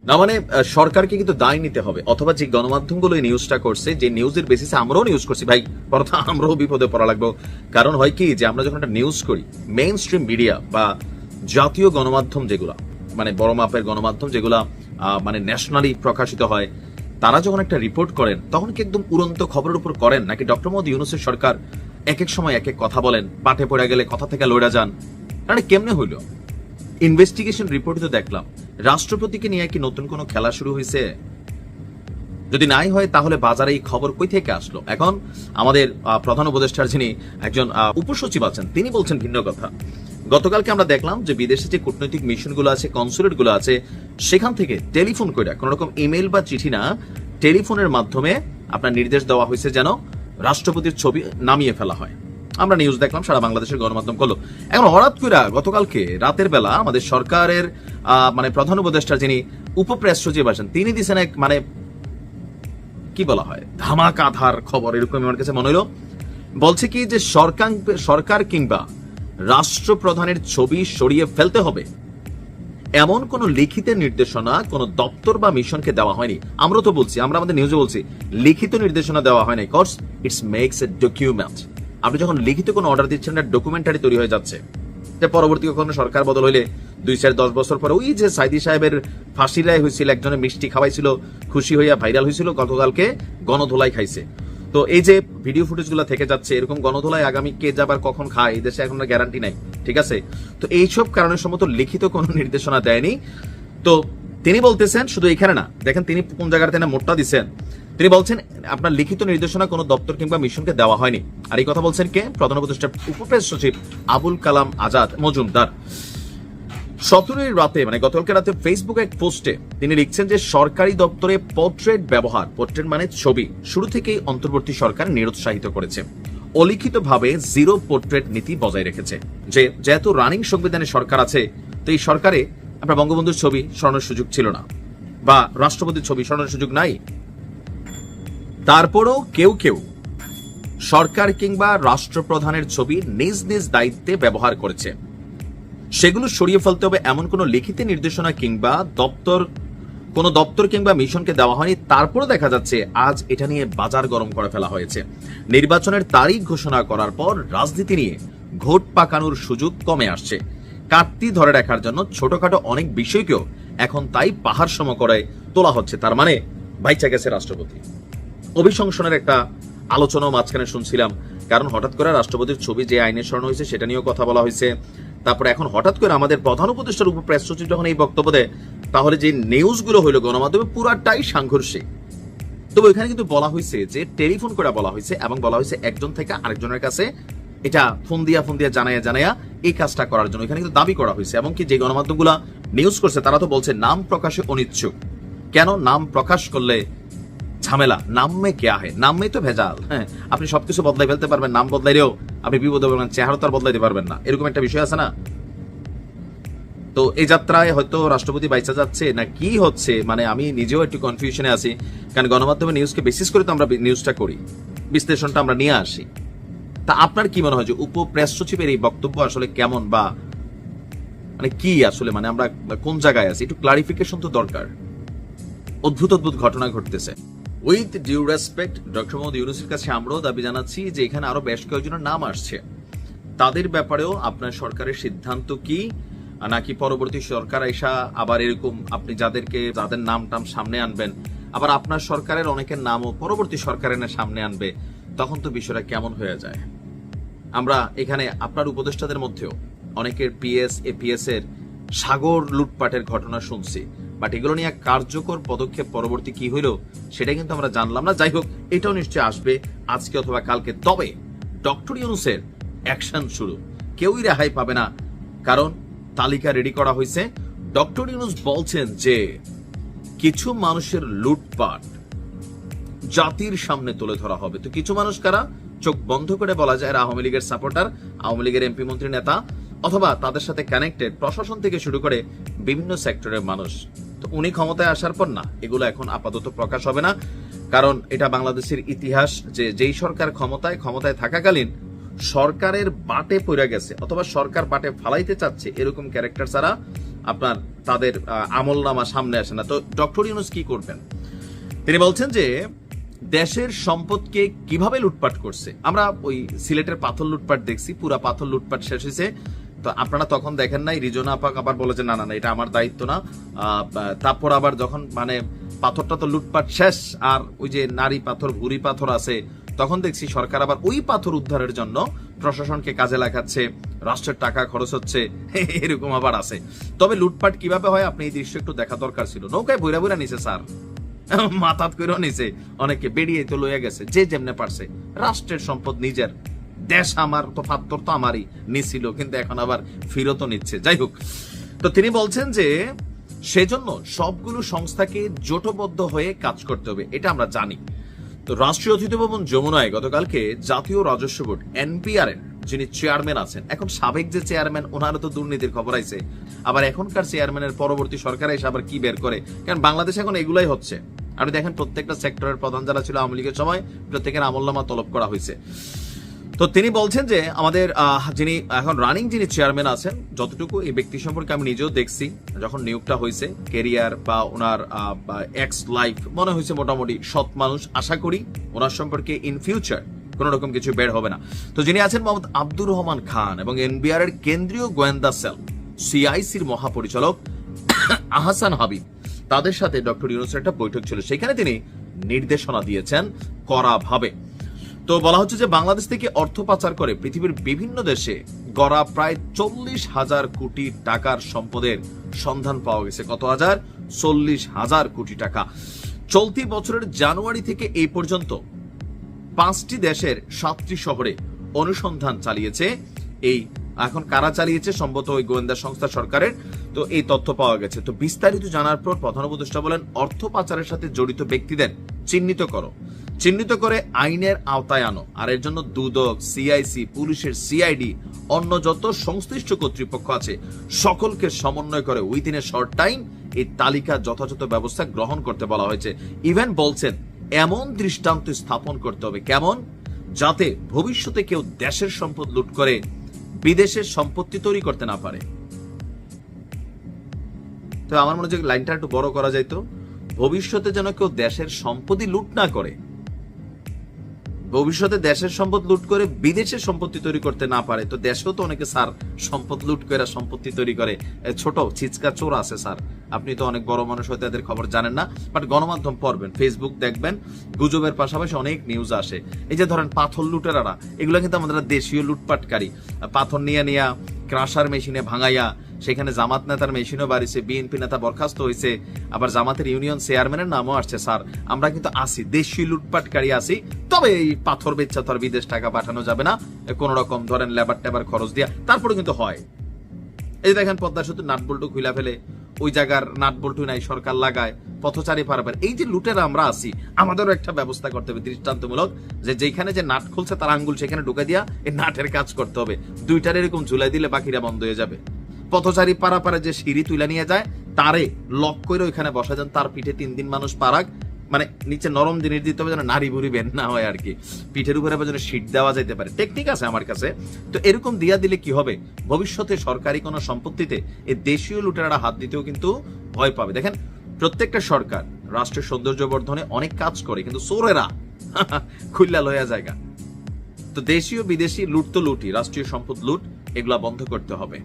না মানে সরকারকে কিন্তু দায় নিতে হবে, অথবা যে গণমাধ্যমগুলো এই নিউজটা করছে, যে নিউজের বেসিসে আমরাও নিউজ করছি ভাই, পরথা আমরাও বিপদে পড়া লাগবো। কারণ হয় কি যে আমরা যখন একটা নিউজ করি, মেইন স্ট্রিম মিডিয়া বা জাতীয় গণমাধ্যম যেগুলা মানে বড় মাপের গণমাধ্যম যেগুলা মানে ন্যাশনালি প্রকাশিত হয়, তারা যখন একটা রিপোর্ট করেন তখন কি একদম উড়ন্ত খবরের উপর করেন, নাকি ডক্টর মোহাম্মদ ইউনূসের সরকার এক এক সময় এক এক কথা বলেন, পাঠে পড়ে গেলে কথা থেকে লড়ে যান? মানে কেমনে হইল? ইনভেস্টিগেশন রিপোর্টে তো দেখলাম রাষ্ট্রপতিকে নিয়ে কি নতুন কোনো খেলা শুরু হয়েছে? যদি নাই হয় তাহলে বাজারে এই খবর কই থেকে আসলো? এখন আমাদের প্রধান উপদেষ্টার যিনি একজন উপসচিব আছেন, তিনি বলছেন ভিন্ন কথা। গতকালকে আমরা দেখলাম যে বিদেশে যে কূটনৈতিক মিশনগুলো আছে, কনসুলেট গুলো আছে, সেখান থেকে টেলিফোন করে, কোন রকম ইমেল বা চিঠি না, টেলিফোনের মাধ্যমে আপনার নির্দেশ দেওয়া হয়েছে যেন রাষ্ট্রপতির ছবি নামিয়ে ফেলা হয়। আমরা নিউজ দেখলাম, সারা বাংলাদেশের গণমাধ্যম করলো। এখন হঠাৎ করে গতকালকে রাতের বেলা আমাদের সরকারের মানে প্রধান উপদেষ্টা যিনি উপপ্রেস সচিব আছেন, তিনি দিচ্ছেন এক মানে কি বলা হয় ধামাকাধার খবর, এরকম আমার কাছে মনে হলো। বলছে কি যে সরকার কিংবা রাষ্ট্রপ্রধানের ছবি সরিয়ে ফেলতে হবে এমন কোন লিখিত নির্দেশনা কোন দপ্তর বা মিশনকে দেওয়া হয়নি। আমরা তো বলছি, আমরা আমাদের নিউজে বলছি লিখিত নির্দেশনা দেওয়া হয়নি, cause it's makes a document. আপনি যখন লিখিত কোনো অর্ডার দিচ্ছেন না, ডকুমেন্টারি তৈরি হয়ে যাচ্ছে, যে পরবর্তী কখনো সরকার বদল হইলে 2-4-10 বছর পরে ওই যে সাইদি সাহেবের ফাঁসি রায় হয়েছিল, একজনের মিষ্টি খাওয়াইছিল, খুশি হইয়া ভাইরাল হয়েছিল, গতকালকে গণধোলাই খাইছে। তো এই যে ভিডিও ফুটেজগুলো থেকে যাচ্ছে, এরকম গণধোলাই আগামী কে যাবার কখন খায় এই দেশে এখন গ্যারান্টি নাই, ঠিক আছে? তো এইসব কারণের সম্মত লিখিত কোনো নির্দেশনা দেয়নি। তো তিনি বলতেছেন শুধু এখানে না, দেখেন তিনি কোন জায়গাতে না মোটটা দিচ্ছেন, তিনি বলছেন আপনার লিখিত নির্দেশনা কোনো দপ্তর কিংবা মিশনকে দেওয়া হয়নি। আর এই কথা বলছেন কে? প্রধান উপদেষ্টার উপপ্রেস সচিব আবুল কালাম আজাদ মজুমদার। 17 রাতে মানে গতকালকে রাতে ফেসবুকে এক পোস্টে তিনি লিখছেন যে সরকারি দপ্তরে পোর্ট্রেট ব্যবহার, পোর্ট্রেট মানে ছবি, শুরু থেকেই অন্তর্বর্তী সরকার নিরুৎসাহিত করেছে, অলিখিতভাবে জিরো পোর্ট্রেট নীতি বজায় রেখেছে। যে যেহেতু রানিং সংবিধানে সরকার আছে, তো এই সরকারে আপনার বঙ্গবন্ধুর ছবি সরানোর সুযোগ ছিল না, বা রাষ্ট্রপতির ছবি সরানোর সুযোগ নাই। তারপরও কেউ কেউ সরকার কিংবা রাষ্ট্রপ্রধানের ছবি নিজ নিজ দায়িত্বে ব্যবহার করেছে, সেগুলো সরিয়ে ফেলতে হবে এমন কোন লিখিত নির্দেশনা কিংবা কোন দপ্তর কিংবা মিশনকে দেওয়া হয়নি। তারপরও দেখা যাচ্ছে আজ এটা নিয়ে বাজার গরম করে ফেলা হয়েছে। নির্বাচনের তারিখ ঘোষণা করার পর রাজনীতি নিয়ে ঘোট পাকানোর সুযোগ কমে আসছে। কাটতি ধরে রাখার জন্য ছোটখাটো অনেক বিষয়কেও এখন তাই পাহাড় সম করে তোলা হচ্ছে। তার মানে বাইচা গেছে রাষ্ট্রপতি। অভিশংসনের একটা আলোচনাও মাঝখানে শুনছিলাম, কারণ হঠাৎ করে রাষ্ট্রপতির ছবি যে আইনে সরানো হয়েছে সেটা নিয়েও কথা বলা হয়েছে। তারপরে এখন হঠাৎ করে আমাদের প্রধান উপদেষ্টার উপপ্রেস সচিব যখন এই বক্তব্য দেয়, তাহলে যে নিউজগুলো হইলো গণমাধ্যমে পুরাটাই সাংঘর্ষিক। তবে এখানে কিন্তু বলা হয়েছে যে টেলিফোন করে বলা হয়েছে, এবং বলা হয়েছে একজন থেকে আরেকজনের কাছে এটা ফোন দিয়া জানায়া এই কাজটা করার জন্য এখানে কিন্তু দাবি করা হয়েছে। এবং কি যে গণমাধ্যমগুলো নিউজ করছে তারা তো বলছে নাম প্রকাশে অনিচ্ছুক। কেন? নাম প্রকাশ করলে ঝামেলা, নামে কে আহে, নামে তো ভেজাল। হ্যাঁ, আপনি সবকিছু বদলাই ফেলতে পারবেন, নাম বদলাইলেও আপনি বিপদে পড়বেন, চেহারা তো আর বদলাইতে পারবেন না, এরকম একটা বিষয় আছে না? তো এই যাত্রায় হয়তো রাষ্ট্রপতি বাইচা যাচ্ছে না কি হচ্ছে, মানে আমি নিজেও একটু কনফিউশনে আছি। কারণ গণমাধ্যমে নিউজকে বেসিস করে তো আমরা নিউজটা করি, বিশ্লেষণটা আমরা নিয়ে আসি। তা আপনার কি মনে হয় যে উপপ্রেস সচিবের এই বক্তব্য আসলে কেমন, বা মানে কি আসলে, মানে আমরা কোন জায়গায় আছি? একটু ক্লারিফিকেশন তো দরকার। অদ্ভুত অদ্ভুত ঘটনা ঘটতেছে। With due respect, doctor Mohammad ইউনূসের কাছে আমরাও দাবি জানাচ্ছি যে এখানে আরো বেশ কয়েকজনের নাম আসছে, তাদের ব্যাপারেও আপনার সরকারের সিদ্ধান্ত কি, নাকি পরবর্তী সরকার এসা আবার এরকম আপনি যাদের নাম টাম সামনে আনবেন, আবার আপনার সরকারের অনেকের নামও পরবর্তী সরকারের সামনে আনবে, তখন তো বিষয়টা কেমন হয়ে যায়। আমরা এখানে আপনার উপদেষ্টাদের মধ্যেও অনেকের পিএস এপিএস এর সাগর লুটপাটের ঘটনা শুনছি, বাট এগুলো নিয়ে কার্যকর পদক্ষেপ পরবর্তী কি হইল সেটা কিন্তু আমরা জানলাম না। যাই হোক, এটাও নিশ্চয়ই আসবে আজকে অথবা কালকে। তবে ডক্টর ইউনূসের অ্যাকশন শুরু, কেউই রেহাই পাবে না, কারণ তালিকা রেডি করা হয়েছে। ডক্টর ইউনূস বলছেন যে কিছু মানুষের লুটপাট জাতির সামনে তুলে ধরা হবে। তো কিছু মানুষ কারা? চোখ বন্ধ করে বলা যায় আওয়ামী লীগের সাপোর্টার, আওয়ামী লীগের এমপি মন্ত্রী নেতা, অথবা তাদের সাথে কানেক্টেড প্রশাসন থেকে শুরু করে বিভিন্ন সেক্টরের মানুষ। তো উনি ক্ষমতায় আসার পর না, এগুলো এখন আপাতত প্রকাশ হবে না, কারণ এটা বাংলাদেশের ইতিহাস যে যেই সরকার ক্ষমতায় থাকাকালীন সরকারের বাটে পড়ে গেছে অথবা সরকার বাটে ফালাইতে চাচ্ছে এরকম ক্যারেক্টার ছাড়া আপনার তাদের আমলনামা সামনে আসে না। তো ডক্টর ইউনূস কি করবেন? তিনি বলছেন যে দেশের সম্পদকে কিভাবে লুটপাট করছে। আমরা ওই সিলেটের পাথর লুটপাট দেখছি, পুরা পাথর লুটপাট শেষ হয়েছে। তো আপনারা তখন দেখেন নাই, রিজনা আপাক আবার বলে যে না না না এটা আমার দায়িত্ব না। তারপর আবার যখন মানে পাথরটা তো লুটপাট শেষ, আর ওই যে নারী পাথর ভুরি পাথর আছে, তখন দেখছি সরকার আবার ওই পাথর উদ্ধারের জন্য প্রশাসনকে কাজে লাগাচ্ছে, রাষ্ট্রের টাকা খরচ হচ্ছে, এরকম আবার আছে। তবে লুটপাট কিভাবে হয় আপনি এই দৃশ্য একটু দেখা দরকার ছিল। নৌকায় বইরা বইরা নিছে স্যার, মাথাত করেও নিছে, অনেকে বেরিয়ে তো লইয়া গেছে, যে যেমনে পারছে। রাষ্ট্রের সম্পদ নিজের, দেশ আমার, তো পাত্তর তো আমারই, নিছিল, কিন্তু এখন আবার ফিরতও নিচ্ছে। যাই হোক, তো তিনি বলছেন যে সেজন্য সবগুলো সংস্থাকে জোটবদ্ধ হয়ে কাজ করতে হবে, এটা আমরা জানি। তো রাষ্ট্রীয় অতিথি ভবন যমুনায় গতকালকে জাতীয় রাজস্ব বোর্ড এনপিআর এর যিনি চেয়ারম্যান আছেন, এখন সাবেক যে চেয়ারম্যান ওনারও তো দুর্নীতির খবর আইছে, আবার এখনকার চেয়ারম্যানের পরবর্তী সরকার এসে আবার কি বের করে, কারণ বাংলাদেশে এখন এগুলাই হচ্ছে। আপনি দেখেন প্রত্যেকটা সেক্টরের প্রধান যারা ছিল আওয়ামী লীগের সময়, প্রত্যেকের আমলনামা তলব করা হয়েছে। তো তিনি বলছেন যে আমাদের যিনি এখন রানিং যিনি চেয়ারম্যান আছেন, যতটুকু এই ব্যক্তি সম্পর্কে আমি নিজেও দেখছি, যখন নিয়োগটা হয়েছে, কেরিয়ার বা ওনার এক্স লাইফ মনে হয়েছে মোটামুটি সৎ মানুষ। আশা করি ওনার সম্পর্কে ইন ফিউচার কোন রকম কিছু বের হবে না। তো যিনি আছেন মোহাম্মদ আব্দুর রহমান খান এবং এনবিআর এর কেন্দ্রীয় গোয়েন্দা সেল সিআইসির মহাপরিচালক আহসান হাবিব, তাদের সাথে ডক্টর ইউনূসের একটা বৈঠক ছিল, সেখানে তিনি নির্দেশনা দিয়েছেন কড়াভাবে। তো বলা হচ্ছে যে বাংলাদেশ থেকে অর্থ পাচার করে পৃথিবীর বিভিন্ন দেশে গড়া প্রায় 40,000 কোটি টাকার সম্পদের সন্ধান পাওয়া গেছে। কত হাজার? 40,000 কোটি টাকা। চলতি বছরের জানুয়ারি থেকে এই পর্যন্ত 5টি দেশের 7টি শহরে অনুসন্ধান চালিয়েছে। এই এখন কারা চালিয়েছে? সম্ভবত ওই গোয়েন্দা সংস্থা সরকারের। তো এই তথ্য পাওয়া গেছে। তো বিস্তারিত জানার পর প্রধান উপদেষ্টা বলেন, অর্থ পাচারের সাথে জড়িত ব্যক্তিদের চিহ্নিত করো, চিহ্নিত করে আইনের আওতায় আনো, আর এর জন্য দুদক, সিআইসি, পুলিশের সিআইডি, অন্য যত সংশ্লিষ্ট কর্তৃপক্ষ আছে সকলকে সমন্বয় করে উইদিন এ শর্ট টাইম এই তালিকা যথাযথ ব্যবস্থা গ্রহণ করতে বলা হয়েছে। ইভেন বলছেন এমন দৃষ্টান্ত স্থাপন করতে হবে, কেমন? যাতে ভবিষ্যতে কেউ দেশের সম্পদ লুট করে বিদেশের সম্পত্তি তৈরি করতে না পারে। তো আমার মনে হয় লাইনটা একটু বড় করা যাইতো, ভবিষ্যতে যেন কেউ দেশের সম্পত্তি লুট না করে, ভবিষ্যতে দেশের সম্পদ লুট করে বিদেশের সম্পত্তি তৈরি করতে না পারে। তো দেশেও তো অনেকে স্যার সম্পদ লুট করে সম্পত্তি তৈরি করে, ছোট ছিচকা চোর আছে স্যার। আপনি তো অনেক বড় মানুষ হয়তো এদের খবর জানেন না, বাট গণমাধ্যম পড়বেন, ফেসবুক দেখবেন, গুজবের পাশাপাশি অনেক নিউজ আসে। এই যে ধরেন পাথর লুটেরারা, এগুলো কিন্তু আমাদের দেশীয় লুটপাটকারী। পাথর নিয়ে ক্রাশার মেশিনে ভাঙাইয়া, সেখানে জামাত নেতার মেশিনও বাড়িছে, বিএনপি নেতা বরখাস্ত হয়েছে, আবার জামাতের ইউনিয়ন চেয়ারম্যানের নামও আসছে। স্যার আমরা কিন্তু আসি, দেশীয় লুটপাটকারী আসি, তবে এই পাথর বেচা তো আর বিদেশ টাকা পাঠানো যাবে না, কোন রকম ধরেন লেবার টেবার খরচ দিয়া, তারপরে কিন্তু হয়। এই দেখেন পদ্মা সেতু নাটবল্টু খুলে ফেলে, ওই জায়গার নাটবল্টু নাই, সরকার লাগায়, পথচারী পারাপার। এই যে লুটেরা আমরা আসি, আমাদেরও একটা ব্যবস্থা করতে হবে দৃষ্টান্তমূলক, যে যেখানে যে নাট খুলছে তার আঙ্গুল সেখানে ঢুকে দিয়া এই নাটের কাজ করতে হবে। দুইটার এরকম ঝুলাই দিলে বাকিরা বন্ধ হয়ে যাবে। পথচারী পারাপারে যে সিঁড়ি তুলে নিয়ে যায়, তারে লক করে ওইখানে বসা যান, তার পিঠে 3 দিন মানুষ পারাক, মানে নিচে নরম জিনিস দিতে হবে যেন নারী বুড়ি বের না হয় আর কি, পিঠের উপরে যেন সিট দেওয়া যেতে পারে। টেকনিক আছে আমার কাছে। তো এরকম দিয়া দিলে কি হবে, ভবিষ্যতে সরকারি কোনো সম্পত্তিতে এই দেশীয় লুটেরারা হাত দিতেও কিন্তু ভয় পাবে। দেখেন প্রত্যেকটা সরকার রাষ্ট্রের সৌন্দর্য বর্ধনে অনেক কাজ করে, কিন্তু চোরেরা খুল্লা লয়া জায়গা। তো দেশীয় বিদেশি লুট তো লুটি, রাষ্ট্রীয় সম্পদ লুট, এগুলা বন্ধ করতে হবে।